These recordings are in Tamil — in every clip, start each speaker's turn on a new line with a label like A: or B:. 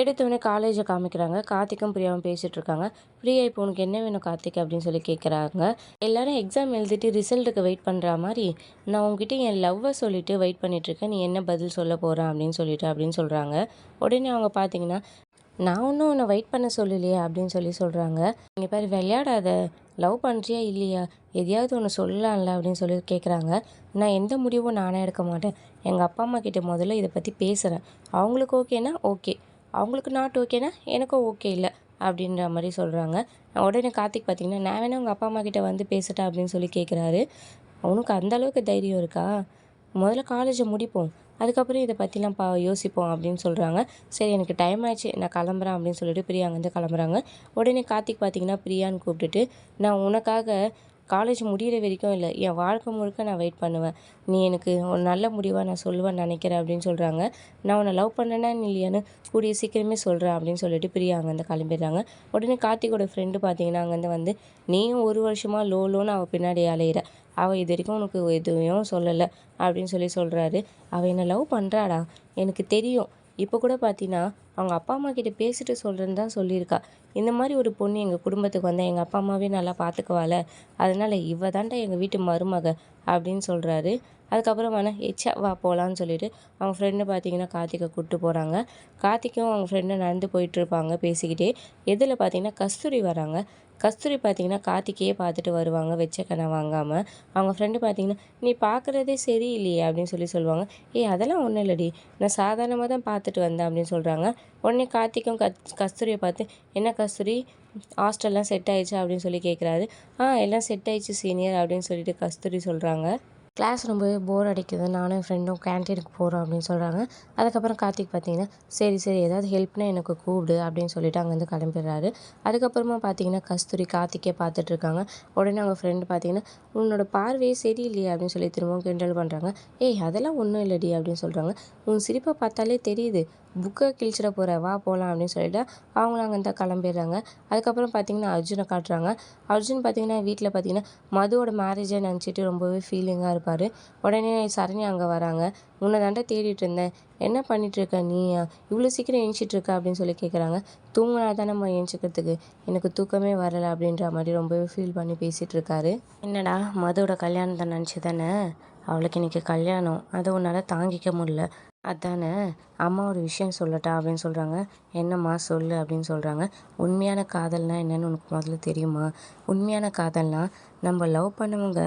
A: எடுத்தோடனே காலேஜை காமிக்கிறாங்க. கார்த்திக்கும் பிரியாவும் பேசிகிட்டு இருக்காங்க. பிரியா இப்போ உனக்கு என்ன வேணும் கார்த்திக் அப்படின்னு சொல்லி கேட்குறாங்க. எல்லாரும் எக்ஸாம் எழுதிட்டு ரிசல்ட்டுக்கு வெயிட் பண்ணுற மாதிரி நான் உங்ககிட்ட என் லவ்வை சொல்லிட்டு வெயிட் பண்ணிகிட்ருக்கேன். நீ என்ன பதில் சொல்ல போகிறேன் அப்படின்னு சொல்கிறாங்க. உடனே அவங்க பார்த்தீங்கன்னா நான் ஒன்றும் உன்னை வெயிட் பண்ண சொல்லலையே அப்படின்னு சொல்கிறாங்க. இங்கே பாரு விளையாடாத, லவ் பண்ணுறியா இல்லையா, எதையாவது ஒன்று சொல்லலாம்ல அப்படின்னு சொல்லி கேட்குறாங்க. நான் எந்த முடிவும் நானே எடுக்க மாட்டேன். எங்கள் அப்பா அம்மா கிட்ட முதல்ல இதை பற்றி பேசுகிறேன். அவங்களுக்கு ஓகேனா ஓகே, அவங்களுக்கு நாட் ஓகேனா எனக்கும் ஓகே இல்லை அப்படின்ற மாதிரி சொல்கிறாங்க. உடனே கார்த்திக் பார்த்திங்கன்னா நான் வேணா உங்கள் அப்பா அம்மா கிட்ட வந்து பேசிட்டேன் அப்படின்னு சொல்லி கேட்குறாரு. அவனுக்கு அந்தளவுக்கு தைரியம் இருக்கா? முதல்ல காலேஜை முடிப்போம், அதுக்கப்புறம் இதை பற்றிலாம் யோசிப்போம் அப்படின்னு சொல்கிறாங்க. சரி எனக்கு டைம் ஆயிடுச்சு, நான் கிளம்புறேன் அப்படின்னு சொல்லிட்டு பிரியா அங்கேருந்து கிளம்புறாங்க. உடனே கார்த்திக் பார்த்திங்கன்னா பிரியான்னு கூப்பிட்டுட்டு நான் உனக்காக காலேஜ் முடிகிற வரைக்கும் இல்லை, என் வாழ்க்கை முழுக்க நான் வெயிட் பண்ணுவேன். நீ எனக்கு ஒரு நல்ல முடிவாக நான் சொல்லுவேன்னு நினைக்கிறேன் அப்படின்னு சொல்கிறாங்க. நான் உன்னை லவ் பண்ணேன்னா இல்லையான்னு கூடிய சீக்கிரமே சொல்கிறேன் அப்படின்னு சொல்லிட்டு பிரியா அங்கேருந்து கிளம்பிடுறாங்க. உடனே கார்த்திகோட ஃப்ரெண்டு பார்த்தீங்கன்னா அங்கேருந்து வந்து நீயும் ஒரு வருஷமாக லோன்னு அவள் பின்னாடி அலையிற, அவள் இது வரைக்கும் உனக்கு எதுவும் சொல்லலை அப்படின்னு சொல்கிறாரு. அவள் என்னை லவ் பண்ணுறாடா, எனக்கு தெரியும். இப்போ கூட பார்த்தீங்கன்னா அவங்க அப்பா அம்மா கிட்ட பேசிட்டு சொல்கிறேன்னு தான் சொல்லியிருக்கா. இந்த மாதிரி ஒரு பொண்ணு எங்கள் குடும்பத்துக்கு வந்தால் எங்கள் அப்பா அம்மாவே நல்லா பார்த்துக்குவாள், அதனால் இவ தாண்டா எங்கள் வீட்டு மருமக அப்படின்னு சொல்கிறாரு. அதுக்கப்புறம் வேணா வா போகலான்னு சொல்லிட்டு அவங்க ஃப்ரெண்டு பார்த்தீங்கன்னா கார்த்திகை கூப்பிட்டு போகிறாங்க. கார்த்திக்கும் அவங்க ஃப்ரெண்டு நடந்து போயிட்டுருப்பாங்க பேசிக்கிட்டே. எதில் பார்த்தீங்கன்னா கஸ்தூரி வராங்க. கஸ்தூரி பார்த்தீங்கன்னா கார்த்திகையே பார்த்துட்டு வருவாங்க வெச்ச கண்ணை வாங்காமல். அவங்க ஃப்ரெண்டு பார்த்தீங்கன்னா நீ பார்க்குறதே சரியில்லையே அப்படின்னு சொல்லுவாங்க. அதெல்லாம் ஒன்றும் இல்லடி, நான் சாதாரணமாக தான் பார்த்துட்டு வந்தேன் அப்படின்னு சொல்கிறாங்க. உடனே கார்த்திக்கும் கஸ்தூரியை பார்த்து என்ன கஸ்தூரி ஹாஸ்டல்லாம் செட் ஆயிடுச்சா அப்படின்னு சொல்லி கேட்குறாரு. எல்லாம் செட் ஆயிடுச்சு சீனியர் அப்படின்னு சொல்லிட்டு கஸ்தூரி சொல்கிறாங்க. கிளாஸ் ரொம்பவே போர் அடிக்குது, நானும் என் ஃப்ரெண்டும் கேன்டீனுக்கு போகிறோம் அப்படின்னு சொல்கிறாங்க. அதுக்கப்புறம் கார்த்திக் பார்த்தீங்கன்னா சரி ஏதாவது ஹெல்ப்னா எனக்கு கூப்பிடு அப்படின்னு சொல்லிட்டு அங்கேருந்து கிளம்பிடுறாரு. அதுக்கப்புறமா பார்த்தீங்கன்னா கஸ்தூரி கார்த்திக்கே பார்த்துட்ருக்காங்க. உடனே அவங்க ஃப்ரெண்டு பார்த்தீங்கன்னா உன்னோட பார்வையே சரியில்லையே அப்படின்னு சொல்லி திரும்பவும் கிண்டல் பண்ணுறாங்க. அதெல்லாம் ஒன்றும் இல்லடி அப்படின்னு சொல்கிறாங்க. உன் சிரிப்பை பார்த்தாலே தெரியுது, புக்கை கிழிச்சிட போகிற, வா போகலாம் அப்படின்னு சொல்லிட்டு அவங்களும் அங்கேருந்து கிளம்பிடுறாங்க. அதுக்கப்புறம் பார்த்தீங்கன்னா அர்ஜுனை காட்டுறாங்க. அர்ஜுன் பார்த்தீங்கன்னா வீட்டில் பார்த்தீங்கன்னா மதுவோட மேரேஜை நினச்சிட்டு ரொம்பவே ஃபீலிங்காக இருப்பார். உடனே சரண்யா அங்கே வராங்க. உன்னை தாண்டா தேடிட்டு இருந்தேன், என்ன பண்ணிகிட்ருக்க நீ, இவ்வளோ சீக்கிரம் எழுந்திச்சிட்ருக்க அப்படின்னு சொல்லி கேட்குறாங்க. தூங்கினா தான் நம்ம எழுந்திக்கிறதுக்கு, எனக்கு தூக்கமே வரலை அப்படின்ற மாதிரி ரொம்பவே ஃபீல் பண்ணி பேசிகிட்டு இருக்காரு. என்னடா மதுவோட கல்யாணத்தை நினச்சி தானே, அவளுக்கு இன்றைக்கி கல்யாணம், அதை உன்னால் தாங்கிக்க முடியல அதானே, அம்மா ஒரு விஷயம் சொல்லட்டா அப்படின்னு சொல்கிறாங்க. என்னம்மா சொல்லு அப்படின்னு சொல்கிறாங்க. உண்மையான காதல்னால் என்னென்னு உனக்கு முதல்ல தெரியுமா? உண்மையான காதல்னால் நம்ம லவ் பண்ணவங்க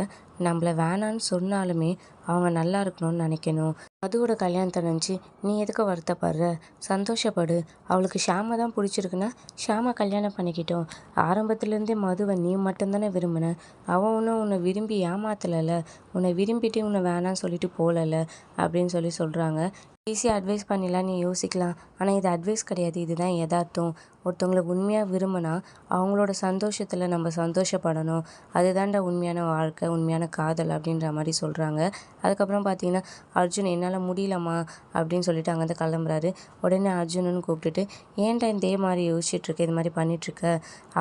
A: நம்மளை வேணான்னு சொன்னாலுமே அவங்க நல்லா இருக்கணும்னு நினைக்கணும். மதுவோட கல்யாணத்தை நினச்சி நீ எதுக்கு வருத்தப்படுற, சந்தோஷப்படு. அவளுக்கு ஷாமை தான் பிடிச்சிருக்குன்னா ஷாமை கல்யாணம் பண்ணிக்கிட்டோம். ஆரம்பத்துலேருந்தே மதுவை நீ மட்டும்தானே விரும்பின, அவன் ஒன்றும் உன்னை விரும்பி ஏமாத்தலைல, உன்னை விரும்பிட்டு உன்னை வேணான்னு சொல்லிட்டு போகலை அப்படின்னு சொல்கிறாங்க. ஈஸியாக அட்வைஸ் பண்ணிடலாம் நீ யோசிக்கலாம், ஆனால் இது அட்வைஸ் கிடையாது, இதுதான் யதார்த்தம். ஒருத்தவங்களை உண்மையாக விரும்பினா அவங்களோட சந்தோஷத்தில் நம்ம சந்தோஷப்படணும், அதுதான்டா உண்மையான வாழ்க்கை, உண்மையான காதல் அப்படின்ற மாதிரி சொல்கிறாங்க. அதுக்கப்புறம் பார்த்தீங்கன்னா அர்ஜுன் என்னால் முடியலம்மா அப்படின்னு சொல்லிட்டு அங்கேருந்து கிளம்புறாரு. உடனே அர்ஜுனன்னு கூப்பிட்டுட்டு ஏன்டா இதே மாதிரி யோசிச்சுட்ருக்க, இது மாதிரி பண்ணிகிட்ருக்க,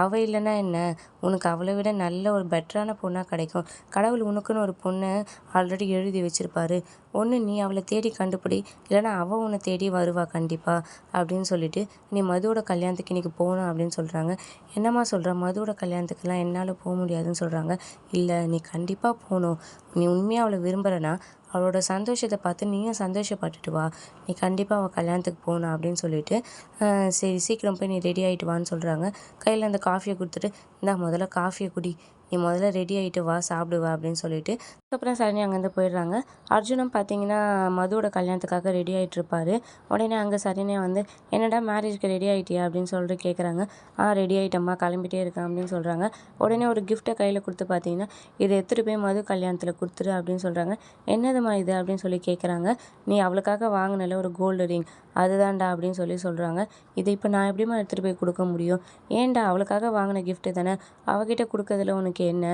A: அவள் இல்லைன்னா என்ன, உனக்கு அவளை விட நல்ல ஒரு பெட்டரான பொண்ணாக கிடைக்கும். கடவுள் உனக்குன்னு ஒரு பொண்ணை ஆல்ரெடி எழுதி வச்சுருப்பாரு. ஒன்று நீ அவளை தேடி கண்டுபிடி, இல்லைனா அவள் உன்னை தேடி வருவா கண்டிப்பாக அப்படின்னு சொல்லிட்டு நீ மதுவோட கல்யாணத்துக்கு இன்றைக்கி போகணும் அப்படின்னு சொல்கிறாங்க. என்னம்மா சொல்கிற, மதுவோட கல்யாணத்துக்கெல்லாம் என்னால் போக முடியாதுன்னு சொல்கிறாங்க. இல்லை நீ கண்டிப்பாக போகணும், நீ உண்மையாக அவளை விரும்புகிறனா அவளோட சந்தோஷத்தை பார்த்து நீயும் சந்தோஷப்பட்டுட்டு வா, நீ கண்டிப்பாக அவள் கல்யாணத்துக்கு போகணும் அப்படின்னு சொல்லிட்டு சரி சீக்கிரம் போய் நீ ரெடி ஆகிட்டு வான்னு சொல்கிறாங்க. கையில் அந்த காஃபியை கொடுத்துட்டு இந்தா முதல்ல காஃபியை குடி, நீ முதல்ல ரெடி ஆகிட்டு வா சாப்பிடுவா அப்படின்னு சொல்லிட்டு அதுக்கப்புறம் சரணி அங்கேருந்து போயிடுறாங்க. அர்ஜுனும் பார்த்தீங்கன்னா மதுவோட கல்யாணத்துக்காக ரெடி ஆகிட்ருப்பாரு. உடனே அங்கே சரண்யா வந்து என்னடா மேரேஜ்க்கு ரெடி ஆகிட்டியா அப்படின்னு சொல்லிட்டு கேட்குறாங்க. ரெடி ஆகிட்டம்மா, கிளம்பிட்டே இருக்கேன் அப்படின்னு சொல்கிறாங்க. உடனே ஒரு கிஃப்ட்டை கையில் கொடுத்து பார்த்தீங்கன்னா இதை எடுத்துகிட்டு போய் மது கல்யாணத்தில் கொடுத்துரு அப்படின்னு சொல்கிறாங்க. என்னதுமா இது அப்படின்னு சொல்லி கேட்குறாங்க. நீ அவளுக்காக வாங்கினல ஒரு கோல்டு ரிங், அதுதான்டா அப்படின்னு சொல்கிறாங்க. இதை இப்போ நான் எப்படிமா எடுத்துகிட்டு போய் கொடுக்க முடியும், ஏன்டா அவளுக்காக வாங்கின கிஃப்ட்டு தானே, அவகிட்ட கொடுக்கறதுல உனக்கு என்ன,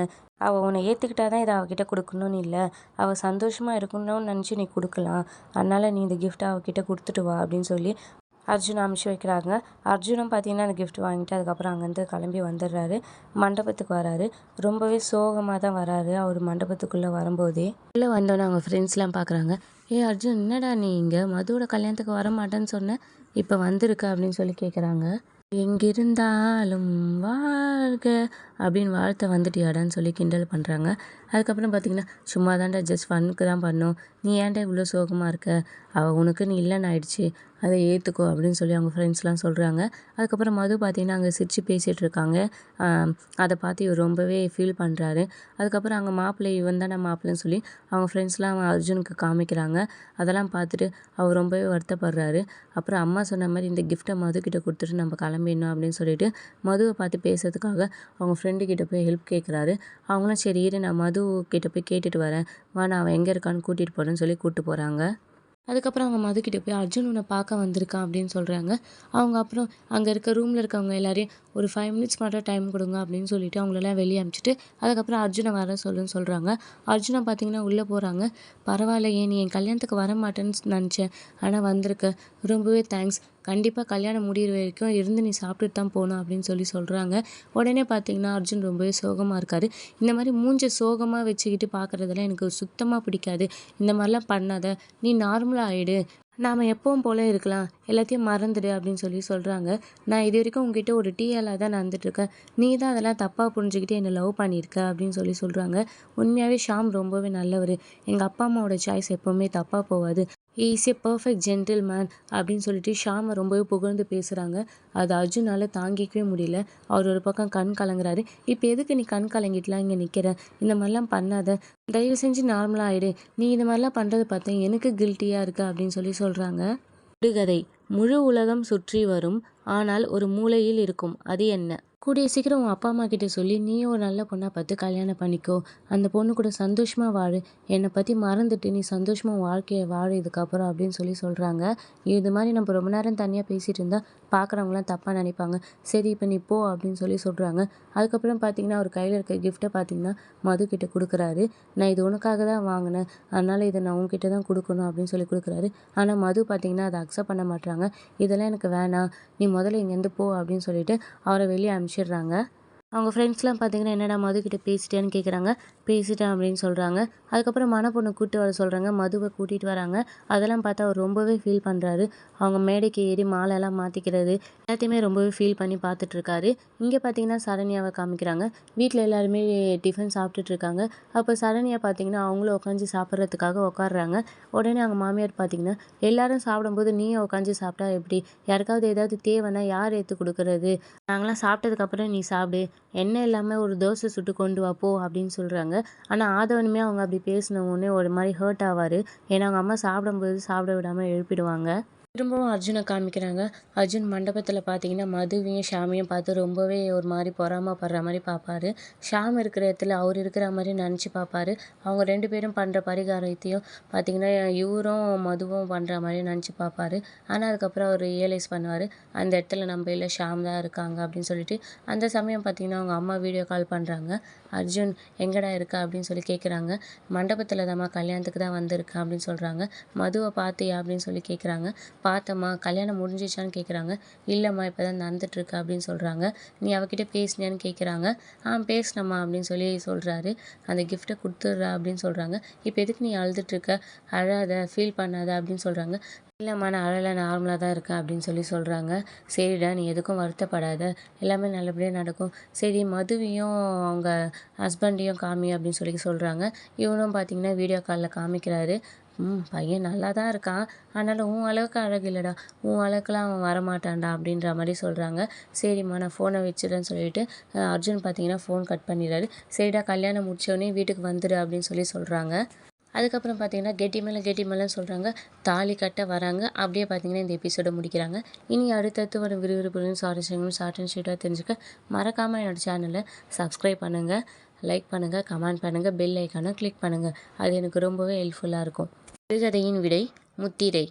A: அவள் உன்னை ஏற்றுக்கிட்டா தான் இதை அவகிட்ட கொடுக்கணும்னு இல்லை, அவள் சந்தோஷமாக இருக்கணும்னு நினச்சி நீ கொடுக்கலாம், அதனால் நீ இந்த கிஃப்ட்டை அவகிட்ட கொடுத்துட்டு வா அப்படின்னு சொல்லி அர்ஜுன் அனுப்பிச்சி வைக்கிறாங்க. அர்ஜுனும் பார்த்தீங்கன்னா அந்த கிஃப்ட் வாங்கிட்டு அதுக்கப்புறம் அங்கேருந்து கிளம்பி வந்துடுறாரு. மண்டபத்துக்கு வராரு. ரொம்பவே சோகமாக தான் வராரு. அவர் மண்டபத்துக்குள்ளே வரும்போதே உள்ளே வந்தோன்னே அவங்க ஃப்ரெண்ட்ஸ்லாம் பார்க்குறாங்க. "ஏய் அர்ஜுன், என்னடா நீ இங்க? மதுவோட கல்யாணத்துக்கு வரமாட்டேன்னு சொன்ன. இப்ப வந்திருக்க" அப்படின்னு சொல்லி கேட்குறாங்க. "எங்கிருந்தாலும் வாழ்க" அப்படின்னு வாழ்த்த வந்துட்டியாடான்னு சொல்லி கிண்டல் பண்ணுறாங்க. அதுக்கப்புறம் பார்த்தீங்கன்னா, "சும்மா தான்டா, ஜஸ்ட் ஃபன்னுக்கு தான் பண்ணோம். நீ ஏன்டா இவ்வளோ சோகமாக இருக்க? அவள் உனக்குன்னு இல்லைன்னு ஆயிடுச்சு. அதை ஏற்றுக்கோ" அப்படின்னு சொல்லி அவங்க ஃப்ரெண்ட்ஸ்லாம் சொல்கிறாங்க. அதுக்கப்புறம் மது பார்த்தீங்கன்னா அங்கே சிரித்து பேசிகிட்டு இருக்காங்க. அதை பார்த்து இவர் ரொம்பவே ஃபீல் பண்ணுறாரு. அதுக்கப்புறம் அங்கே மாப்பிள்ளை இவன் தானே மாப்பிள்ளைன்னு சொல்லி அவங்க ஃப்ரெண்ட்ஸ்லாம் அர்ஜுனுக்கு காமிக்கிறாங்க. அதெல்லாம் பார்த்துட்டு அவர் ரொம்பவே வருத்தப்படுறாரு. அப்புறம் அம்மா சொன்ன மாதிரி இந்த கிஃப்ட்டை மதுக்கிட்ட கொடுத்துட்டு நம்ம கிளம்பிடணும் அப்படின்னு சொல்லிட்டு மதுவை பார்த்து பேசுறதுக்காக அவங்க ஃப்ரெண்டு கிட்ட போய் ஹெல்ப் கேட்குறாரு. அவங்களும் சரி இரு, நான் மது கிட்ட போய் கேட்டுட்டு வரேன், வா நான் அவன் எங்கே இருக்கான்னு கூட்டிகிட்டு போகிறேன்னு சொல்லி கூப்பிட்டு போகிறாங்க. அதுக்கப்புறம் அவங்க மதுக்கிட்ட போய் அர்ஜுன் உன்னை பார்க்க வந்திருக்கான் அப்படின்னு சொல்கிறாங்க. அவங்க அப்புறம் அங்கே இருக்க ரூமில் இருக்கவங்க எல்லாரையும் ஒரு 5 மினிட்ஸ் மட்டும் டைம் கொடுங்க அப்படின்னு சொல்லிட்டு அவங்களெல்லாம் வெளியே அனுப்பிச்சிட்டு அதுக்கப்புறம் அர்ஜுனை வர சொல்லுன்னு சொல்கிறாங்க. அர்ஜுனை பார்த்தீங்கன்னா உள்ளே போகிறாங்க. "பரவாயில்லையே, நீ என் கல்யாணத்துக்கு வர மாட்டேன்னு நினச்சேன், ஆனால் வந்திருக்க. ரொம்பவே தேங்க்ஸ். கண்டிப்பாக கல்யாணம் முடியிற வரைக்கும் இருந்து நீ சாப்பிட்டுட்டு தான் போகணும்" அப்படின்னு சொல்லி சொல்கிறாங்க. உடனே பார்த்தீங்கன்னா அர்ஜுன் ரொம்பவே சோகமாக இருக்கார். இந்த மாதிரி மூஞ்ச சோகமாக வச்சுக்கிட்டு பார்க்குறதெல்லாம் எனக்கு சுத்தமாக பிடிக்காது. இந்த மாதிரிலாம் பண்ணாத, நீ நார்மலாக ஆயிடு, நாம் எப்பவும் போல இருக்கலாம், எல்லாத்தையும் மறந்துடு அப்படின்னு சொல்லி சொல்கிறாங்க. "நான் இது வரைக்கும் உங்ககிட்ட ஒரு டீயாலாக தான் நடந்துட்டுருக்கேன். நீ தான் அதெல்லாம் தப்பாக புரிஞ்சுக்கிட்டு என்னை லவ் பண்ணியிருக்க" அப்படின்னு சொல்லி சொல்கிறாங்க. உண்மையாகவே ஷாம் ரொம்பவே நல்லவர். எங்கள் அப்பா அம்மாவோட சாய்ஸ் எப்போவுமே தப்பாக போகாது. "He is a perfect gentleman" அப்படின்னு சொல்லிட்டு ஷாமை ரொம்பவே புகழ்ந்து பேசுகிறாங்க. அது அர்ஜுனால் தாங்கிக்கவே முடியல. அவர் ஒரு பக்கம் கண் கலங்குறாரு. "இப்போ எதுக்கு நீ கண் கலங்கிட்டுலாம் இங்கே நிற்கிற? இந்த மாதிரிலாம் பண்ணாத, தயவு செஞ்சு நார்மலாக ஆயிடு. நீ இந்த மாதிரிலாம் பண்ணுறத பார்த்தா எனக்கு கில்ட்டியாக இருக்கு" அப்படின்னு சொல்லி சொல்கிறாங்க. விடுகதை: முழு உலகம் சுற்றி வரும், ஆனால் ஒரு மூலையில் இருக்கும். அது என்ன? கூடிய சீக்கிரம் உன் அப்பா அம்மா கிட்ட சொல்லி நீயும் ஒரு நல்ல பொண்ணாக பார்த்து கல்யாணம் பண்ணிக்கோ. அந்த பொண்ணு கூட சந்தோஷமாக வாழு. என்னை பற்றி மறந்துட்டு நீ சந்தோஷமாக வாழ்க்கையை வாழு இதுக்கப்புறம் அப்படின்னு சொல்லி சொல்கிறாங்க. இது மாதிரி நம்ம ரொம்ப நேரம் தனியாக பேசிகிட்டு இருந்தால் பார்க்குறவங்களாம் தப்பாக நினைப்பாங்க. சரி இப்போ நீ போ அப்படின்னு சொல்லி சொல்கிறாங்க. அதுக்கப்புறம் பார்த்தீங்கன்னா அவர் கையில் இருக்க கிஃப்ட்டை பார்த்தீங்கன்னா மது கிட்ட கொடுக்குறாரு. "நான் இது உனக்காக தான் வாங்கினேன், அதனால் இதை நான் உன்கிட்ட தான் கொடுக்கணும்" அப்படின்னு சொல்லி கொடுக்குறாரு. ஆனால் மது பார்த்தீங்கன்னா அதை அக்செப்ட் பண்ண மாட்றாங்க. "இதெல்லாம் எனக்கு வேணாம், நீ முதல்ல இங்கேருந்து போ" அப்படின்னு சொல்லிட்டு அவரை வெளியே அனுப்பிச்சிடுறாங்க. அவங்க ஃப்ரெண்ட்ஸ்லாம் பார்த்தீங்கன்னா, "என்னடா மதுக்கிட்ட பேசிட்டியான்னு?" கேட்குறாங்க. "பேசிட்டேன்" அப்படின்னு சொல்கிறாங்க. அதுக்கப்புறம் மணப்பொண்ணு கூப்பிட்டு வர சொல்கிறாங்க. மதுவை கூட்டிகிட்டு வராங்க. அதெல்லாம் பார்த்தா அவர் ரொம்பவே ஃபீல் பண்ணுறாரு. அவங்க மேடைக்கு ஏறி மாலைலாம் மாற்றிக்கிறது எல்லாத்தையுமே ரொம்பவே ஃபீல் பண்ணி பார்த்துட்ருக்காரு. இங்கே பார்த்தீங்கன்னா சரண்யாவை காமிக்கிறாங்க. வீட்டில் எல்லாருமே டிஃபன் சாப்பிட்டுட்ருக்காங்க. அப்போ சரண்யா பார்த்தீங்கன்னா அவங்களும் உட்காந்து சாப்பிட்றதுக்காக உட்காடுறாங்க. உடனே அவங்க மாமியார் பார்த்தீங்கன்னா, "எல்லாரும் சாப்பிடும்போது நீயும் உட்காந்து சாப்பிட்டா எப்படி? யாருக்காவது ஏதாவது தேவைன்னா யார் ஏற்று கொடுக்குறது? நாங்களாம் சாப்பிட்டதுக்கப்புறம் நீ சாப்பிடு. எண்ணெய் இல்லாமல் ஒரு தோசை சுட்டு கொண்டு வா போ" அப்படின்னு சொல்கிறாங்க. ஆனால் ஆதவனுமே அவங்க அப்படி பேசின உடனே ஒரு மாதிரி ஹர்ட் ஆவார். ஏன்னா அவங்க அம்மா சாப்பிடும்போது சாப்பிட விடாமல் எழுப்பிடுவாங்க. திரும்பவும் அர்ஜுனை காமிக்கிறாங்க. அர்ஜுன் மண்டபத்தில் பார்த்தீங்கன்னா மதுவையும் ஷாமையும் பார்த்து ரொம்பவே ஒரு மாதிரி பொறாமப்படுற மாதிரி பார்ப்பாரு. ஷாம் இருக்கிற இடத்துல அவர் இருக்கிற மாதிரி நினச்சி பார்ப்பாரு. அவங்க 2 பேரும் பண்ணுற பரிகாரத்தையும் பார்த்தீங்கன்னா இவரும் மதுவும் பண்ணுற மாதிரி நினச்சி பார்ப்பாரு. ஆனால் அதுக்கப்புறம் அவர் ரியலைஸ் பண்ணுவார், அந்த இடத்துல நம்ம இல்லை, ஷாம் தான் இருக்காங்க அப்படின்னு சொல்லிட்டு. அந்த சமயம் பார்த்தீங்கன்னா அவங்க அம்மா வீடியோ கால் பண்ணுறாங்க. "அர்ஜுன் எங்கடா இருக்கா?" அப்படின்னு சொல்லி கேட்குறாங்க. "மண்டபத்தில் தாம்மா, கல்யாணத்துக்கு தான் வந்திருக்கேன்" அப்படின்னு சொல்கிறாங்க. "மதுவை பார்த்தியா?" அப்படின்னு சொல்லி கேட்குறாங்க. "பார்த்தம்மா." "கல்யாணம் முடிஞ்சிச்சான்னு?" கேட்குறாங்க. "இல்லைம்மா, இப்போ தான் நடந்துட்டுருக்கு" அப்படின்னு சொல்கிறாங்க. "நீ அவகிட்ட பேசினியான்னு?" கேட்குறாங்க. பேசினம்மா" அப்படின்னு சொல்லி சொல்கிறாரு. "அந்த கிஃப்ட்டை கொடுத்துட்றா" அப்படின்னு சொல்கிறாங்க. "இப்போ எதுக்கு நீ அழுதுட்ருக்க? அழாத, ஃபீல் பண்ணாத" அப்படின்னு சொல்கிறாங்க. "இல்லைம்மா, நான் அழலை, நார்மலாக தான் இருக்கேன்" அப்படின்னு சொல்லி சொல்கிறாங்க. "சரிடா, நீ எதுக்கும் வருத்தப்படாத, எல்லாமே நல்லபடியாக நடக்கும். சரி, மதுவையும் அவங்க ஹஸ்பண்டையும் காமி" அப்படின்னு சொல்லி சொல்கிறாங்க. இவனும் பார்த்தீங்கன்னா வீடியோ காலில் காமிக்கிறாரு. பையன் நல்லா தான் இருக்கான், ஆனாலும் உன் அளவுக்கு அழகு இல்லைடா, உன் அளவுக்குலாம் அவன் வரமாட்டான்டா" அப்படின்ற மாதிரி சொல்கிறாங்க. "சரிம்மா, நான் ஃபோனை வச்சுடுறேன்னு" சொல்லிட்டு அர்ஜுன் பார்த்தீங்கன்னா ஃபோன் கட் பண்ணிடுறாரு. "சரிடா, கல்யாணம் முடிச்சோடனே வீட்டுக்கு வந்துடு" அப்படின்னு சொல்லி சொல்கிறாங்க. அதுக்கப்புறம் பார்த்தீங்கன்னா கெட்டி மேலே கெட்டி மேலேன்னு சொல்கிறாங்க. தாலி கட்ட வராங்க. அப்படியே பார்த்தீங்கன்னா இந்த எபிசோட முடிக்கிறாங்க. இனி அடுத்தடுத்து வரும் விறுவிறுப்புடன் சுவாரஸ்யங்களும் ஷார்ட் அண்ட் ஸ்வீட்டாக தெரிஞ்சுக்க மறக்காமல் என்னோடய சேனலை சப்ஸ்கிரைப் பண்ணுங்கள், லைக் பண்ணுங்கள், கமெண்ட் பண்ணுங்கள், பெல் ஐக்கானை கிளிக் பண்ணுங்கள். அது எனக்கு ரொம்பவே ஹெல்ப்ஃபுல்லாக இருக்கும். சிறுகதையின் விடை: முத்திரை.